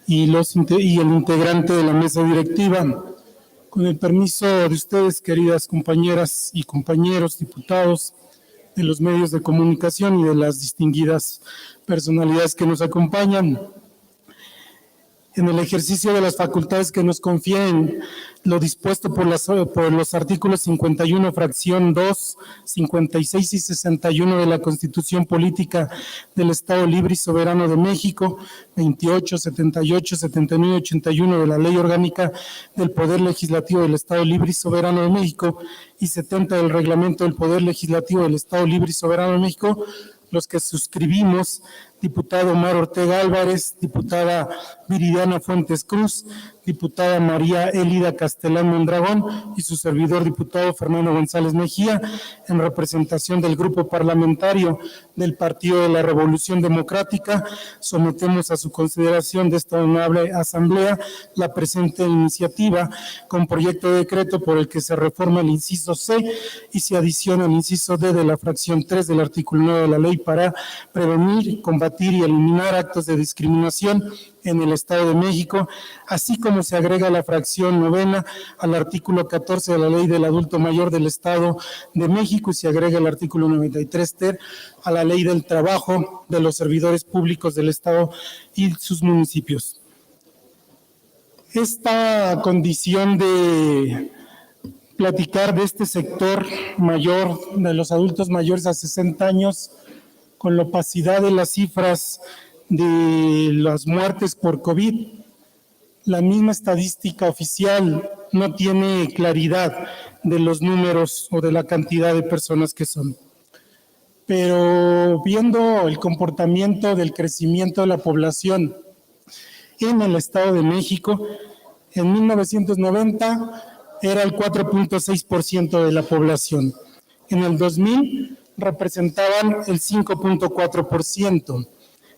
y el integrante de la mesa directiva. Con el permiso de ustedes, queridas compañeras y compañeros diputados de los medios de comunicación y de las distinguidas personalidades que nos acompañan, en el ejercicio de las facultades que nos confieren lo dispuesto por los artículos 51, fracción 2, 56 y 61 de la Constitución Política del Estado Libre y Soberano de México, 28, 78, 79 y 81 de la Ley Orgánica del Poder Legislativo del Estado Libre y Soberano de México y 70 del Reglamento del Poder Legislativo del Estado Libre y Soberano de México, los que suscribimos, diputado Omar Ortega Álvarez, diputada Viridiana Fuentes Cruz, diputada María Elida Castellán Mondragón y su servidor diputado Fernando González Mejía, en representación del grupo parlamentario del Partido de la Revolución Democrática, sometemos a su consideración de esta honorable asamblea la presente iniciativa con proyecto de decreto por el que se reforma el inciso C y se adiciona el inciso D de la fracción 3 del artículo 9 de la ley para prevenir, combatir y eliminar actos de discriminación en el Estado de México, así como se agrega la fracción 9 al artículo 14 de la Ley del Adulto Mayor del Estado de México y se agrega el artículo 93 ter a la Ley del Trabajo de los Servidores Públicos del Estado y sus municipios. Esta condición de platicar de este sector mayor, de los adultos mayores a 60 años, con la opacidad de las cifras de las muertes por COVID, la misma estadística oficial no tiene claridad de los números o de la cantidad de personas que son. Pero viendo el comportamiento del crecimiento de la población en el Estado de México, en 1990 era el 4.6% de la población. En el 2000 representaban el 5.4%.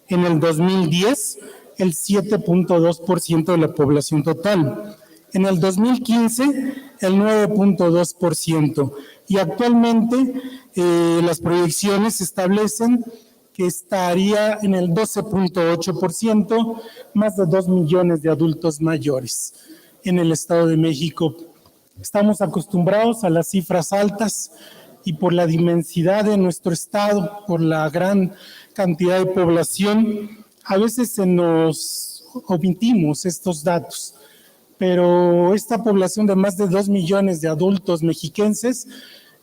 En el 2010, el 7.2% de la población total. En el 2015, el 9.2%. Y actualmente las proyecciones establecen que estaría en el 12.8%, más de 2 millones de adultos mayores en el Estado de México. Estamos acostumbrados a las cifras altas y por la dimensidad de nuestro estado, por la gran cantidad de población, a veces se nos omitimos estos datos, pero esta población de más de 2 millones de adultos mexiquenses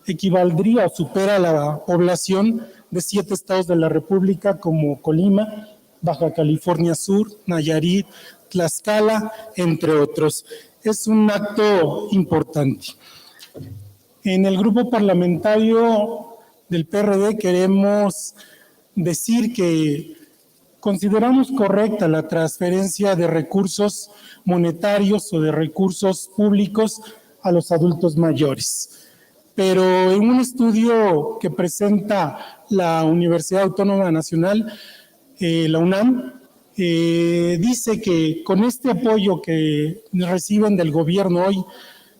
equivaldría o supera la población de 7 estados de la República como Colima, Baja California Sur, Nayarit, Tlaxcala, entre otros. Es un acto importante. En el grupo parlamentario del PRD queremos decir que consideramos correcta la transferencia de recursos monetarios o de recursos públicos a los adultos mayores. Pero en un estudio que presenta la Universidad Autónoma Nacional, la UNAM, dice que con este apoyo que reciben del gobierno hoy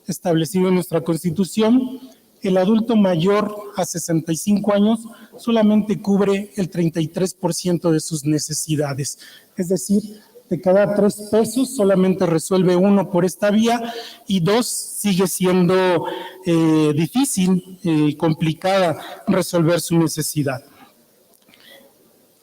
establecido en nuestra Constitución, el adulto mayor a 65 años solamente cubre el 33% de sus necesidades. Es decir, de cada 3 pesos solamente resuelve 1 por esta vía y 2 sigue siendo difícil, complicada resolver su necesidad.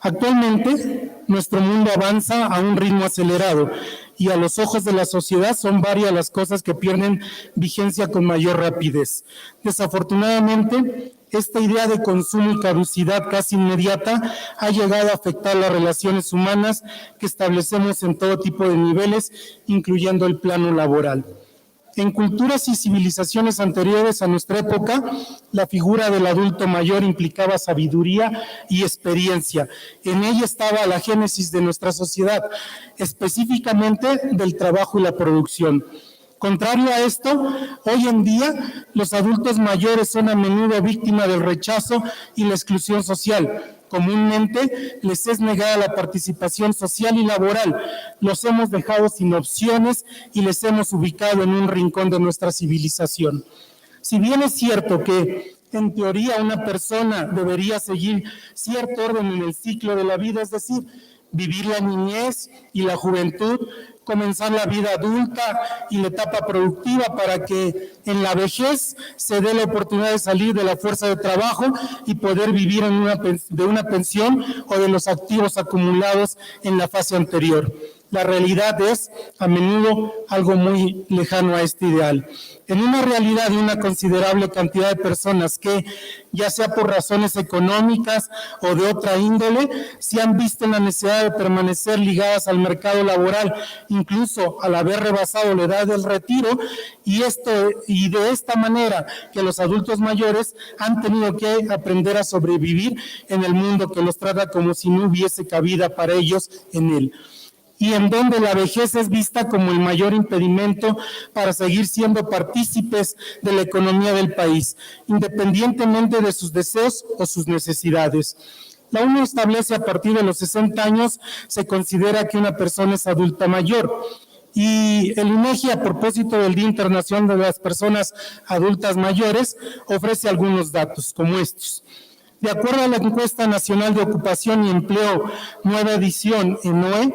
Actualmente, nuestro mundo avanza a un ritmo acelerado y a los ojos de la sociedad son varias las cosas que pierden vigencia con mayor rapidez. Desafortunadamente, esta idea de consumo y caducidad casi inmediata ha llegado a afectar las relaciones humanas que establecemos en todo tipo de niveles, incluyendo el plano laboral. En culturas y civilizaciones anteriores a nuestra época, la figura del adulto mayor implicaba sabiduría y experiencia. En ella estaba la génesis de nuestra sociedad, específicamente del trabajo y la producción. Contrario a esto, hoy en día los adultos mayores son a menudo víctimas del rechazo y la exclusión social. Comúnmente les es negada la participación social y laboral. Los hemos dejado sin opciones y les hemos ubicado en un rincón de nuestra civilización. Si bien es cierto que en teoría una persona debería seguir cierto orden en el ciclo de la vida, es decir, vivir la niñez y la juventud, comenzar la vida adulta y la etapa productiva para que en la vejez se dé la oportunidad de salir de la fuerza de trabajo y poder vivir de una pensión o de los activos acumulados en la fase anterior. La realidad es a menudo algo muy lejano a este ideal. En una realidad de una considerable cantidad de personas que, ya sea por razones económicas o de otra índole, se han visto en la necesidad de permanecer ligadas al mercado laboral, incluso al haber rebasado la edad del retiro, y de esta manera que los adultos mayores han tenido que aprender a sobrevivir en el mundo que los trata como si no hubiese cabida para ellos en él, y en donde la vejez es vista como el mayor impedimento para seguir siendo partícipes de la economía del país, independientemente de sus deseos o sus necesidades. La ONU establece a partir de los 60 años se considera que una persona es adulta mayor. Y el INEGI, a propósito del Día Internacional de las Personas Adultas Mayores, ofrece algunos datos como estos. De acuerdo a la Encuesta Nacional de Ocupación y Empleo, nueva edición ENOE,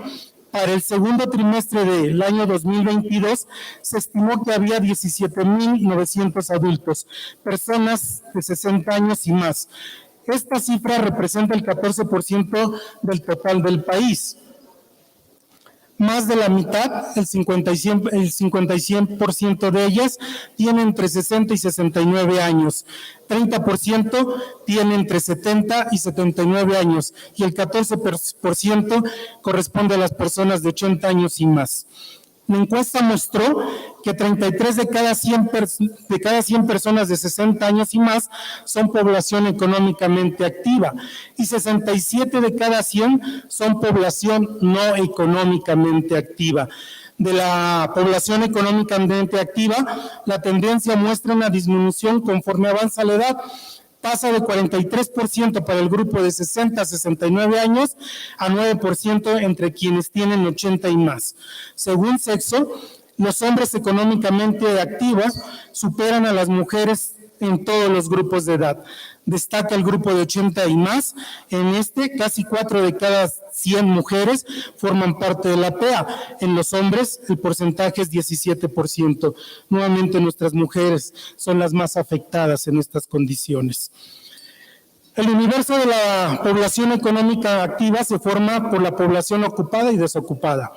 para el segundo trimestre del año 2022 se estimó que había 17,900 adultos, personas de 60 años y más. Esta cifra representa el 14% del total del país. Más de la mitad, el 50% de ellas, tienen entre 60 y 69 años. 30% tiene entre 70 y 79 años y el 14% corresponde a las personas de 80 años y más. La encuesta mostró que 33 de cada 100 personas de 60 años y más son población económicamente activa y 67 de cada 100 son población no económicamente activa. De la población económicamente activa, la tendencia muestra una disminución conforme avanza la edad. Pasa de 43% para el grupo de 60 a 69 años a 9% entre quienes tienen 80 y más. Según sexo, los hombres económicamente activos superan a las mujeres en todos los grupos de edad. Destaca el grupo de 80 y más. En casi 4 de cada 100 mujeres forman parte de la PEA. En los hombres, el porcentaje es 17%. Nuevamente, nuestras mujeres son las más afectadas en estas condiciones. El universo de la población económica activa se forma por la población ocupada y desocupada.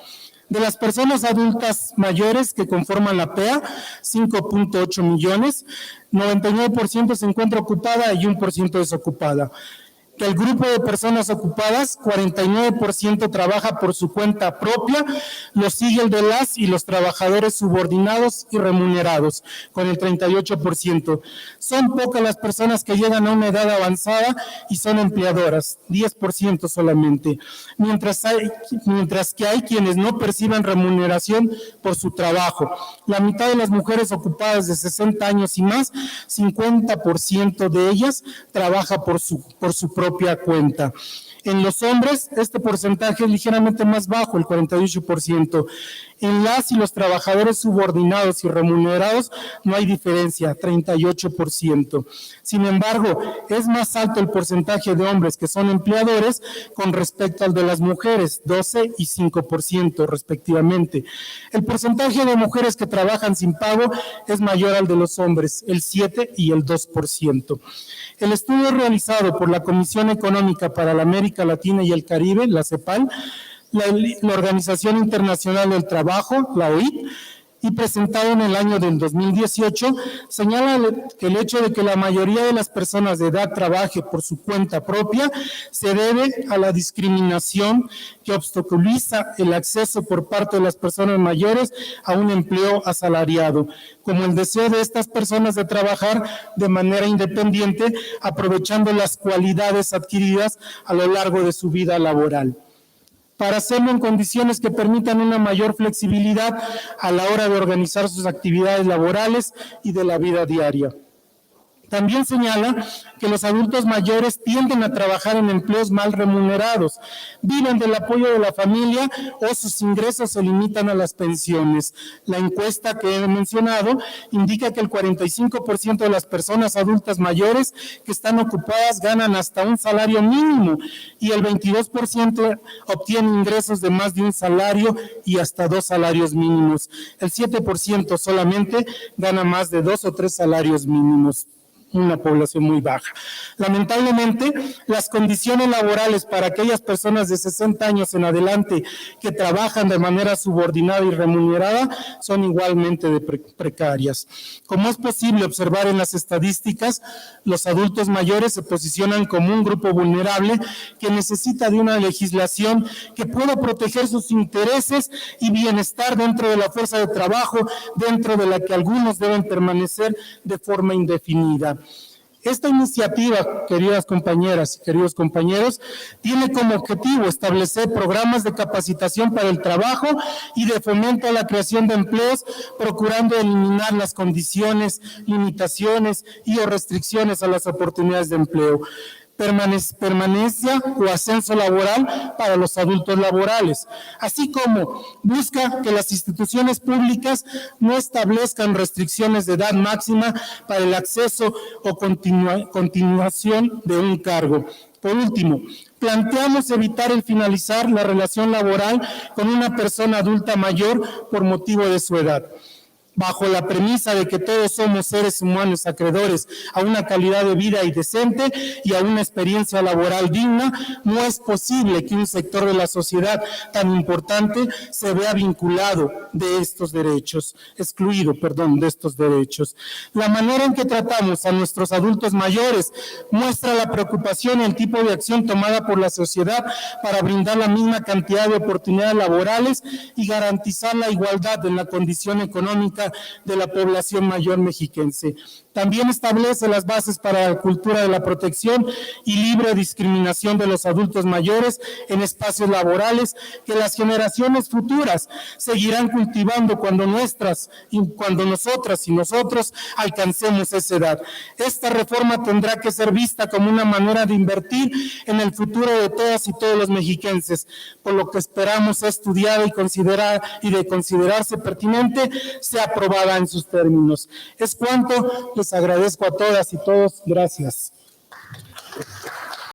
De las personas adultas mayores que conforman la PEA, 5.8 millones, 99% se encuentra ocupada y 1% desocupada. Del grupo de personas ocupadas, 49% trabaja por su cuenta propia, lo sigue el de las y los trabajadores subordinados y remunerados, con el 38%. Son pocas las personas que llegan a una edad avanzada y son empleadoras, 10% solamente, mientras que hay quienes no perciben remuneración por su trabajo. La mitad de las mujeres ocupadas de 60 años y más, 50% de ellas trabaja por su propia cuenta. En los hombres, este porcentaje es ligeramente más bajo, el 48%. En las y los trabajadores subordinados y remunerados no hay diferencia, 38%. Sin embargo, es más alto el porcentaje de hombres que son empleadores con respecto al de las mujeres, 12 y 5% respectivamente. El porcentaje de mujeres que trabajan sin pago es mayor al de los hombres, el 7 y el 2%. El estudio realizado por la Comisión Económica para la América Latina y el Caribe, la CEPAL, la Organización Internacional del Trabajo, la OIT, y presentado en el año del 2018, señala que el hecho de que la mayoría de las personas de edad trabaje por su cuenta propia se debe a la discriminación que obstaculiza el acceso por parte de las personas mayores a un empleo asalariado, como el deseo de estas personas de trabajar de manera independiente, aprovechando las cualidades adquiridas a lo largo de su vida laboral, para hacerlo en condiciones que permitan una mayor flexibilidad a la hora de organizar sus actividades laborales y de la vida diaria. También señala que los adultos mayores tienden a trabajar en empleos mal remunerados, viven del apoyo de la familia o sus ingresos se limitan a las pensiones. La encuesta que he mencionado indica que el 45% de las personas adultas mayores que están ocupadas ganan hasta un salario mínimo y el 22% obtiene ingresos de más de un salario y hasta 2 salarios mínimos. El 7% solamente gana más de 2 o 3 salarios mínimos. Una población muy baja. Lamentablemente, las condiciones laborales para aquellas personas de 60 años en adelante que trabajan de manera subordinada y remunerada son igualmente precarias. Como es posible observar en las estadísticas, los adultos mayores se posicionan como un grupo vulnerable que necesita de una legislación que pueda proteger sus intereses y bienestar dentro de la fuerza de trabajo, dentro de la que algunos deben permanecer de forma indefinida. Esta iniciativa, queridas compañeras y queridos compañeros, tiene como objetivo establecer programas de capacitación para el trabajo y de fomento a la creación de empleos, procurando eliminar las condiciones, limitaciones y o restricciones a las oportunidades de empleo. Permanencia o ascenso laboral para los adultos laborales, así como busca que las instituciones públicas no establezcan restricciones de edad máxima para el acceso o continuación de un cargo. Por último, planteamos evitar el finalizar la relación laboral con una persona adulta mayor por motivo de su edad. Bajo la premisa de que todos somos seres humanos acreedores a una calidad de vida y decente y a una experiencia laboral digna, no es posible que un sector de la sociedad tan importante se vea vinculado de estos derechos, excluido de estos derechos. La manera en que tratamos a nuestros adultos mayores muestra la preocupación y el tipo de acción tomada por la sociedad para brindar la misma cantidad de oportunidades laborales y garantizar la igualdad en la condición económica de la población mayor mexiquense. También establece las bases para la cultura de la protección y libre discriminación de los adultos mayores en espacios laborales que las generaciones futuras seguirán cultivando cuando nosotras y nosotros alcancemos esa edad. Esta reforma tendrá que ser vista como una manera de invertir en el futuro de todas y todos los mexiquenses, por lo que esperamos sea estudiada y de considerarse pertinente, sea aprobada en sus términos. Es cuanto. Les agradezco a todas y todos. Gracias.